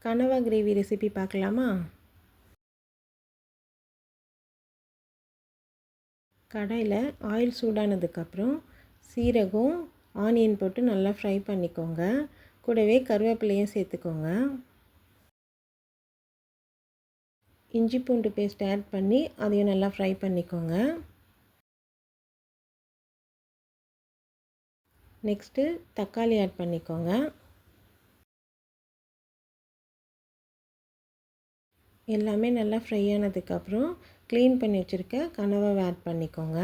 கனவா gravy recipe பார்க்கலாமா? கடாயில் ஆயில் சூடானதுக்கப்புறம் சீரகம், ஆனியன் போட்டு நல்லா ஃப்ரை பண்ணிக்கோங்க. கூடவே கருவேப்பிலையும் சேர்த்துக்கோங்க. இஞ்சி பூண்டு பேஸ்ட் ஆட் பண்ணி அதையும் நல்லா ஃப்ரை பண்ணிக்கோங்க. நெக்ஸ்ட்டு தக்காளி ஆட் பண்ணிக்கோங்க. எல்லாமே நல்லா ஃப்ரை ஆனதுக்கப்புறம் க்ளீன் பண்ணி வச்சுருக்க கனவாவை ஆட் பண்ணிக்கோங்க.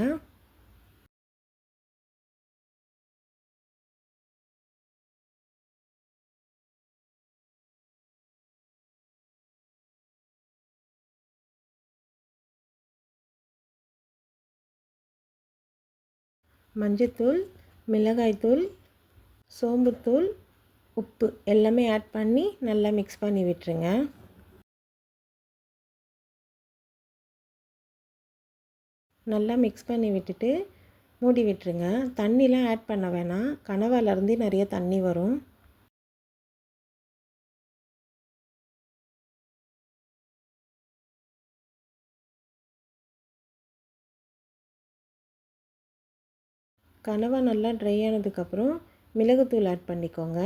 மஞ்சத்தூள், மிளகாய்த்தூள், சோம்புத்தூள், உப்பு எல்லாமே ஆட் பண்ணி நல்லா மிக்ஸ் பண்ணி விட்டுருங்க. நல்லா மிக்ஸ் பண்ணி விட்டுட்டு மூடி விட்டுருங்க. தண்ணிலாம் ஆட் பண்ண வேணாம், கனவாலேருந்து நிறைய தண்ணி வரும். கனவா நல்லா ட்ரை ஆனதுக்கப்புறம் மிளகுத்தூள் ஆட் பண்ணிக்கோங்க.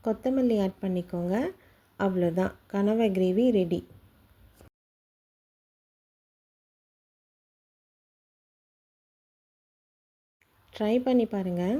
கொத்தமல்லி ஆட் பண்ணிக்கோங்க. அவ்வளோதான், கனவா கிரேவி ரெடி. ட்ரை பண்ணி பாருங்கள்.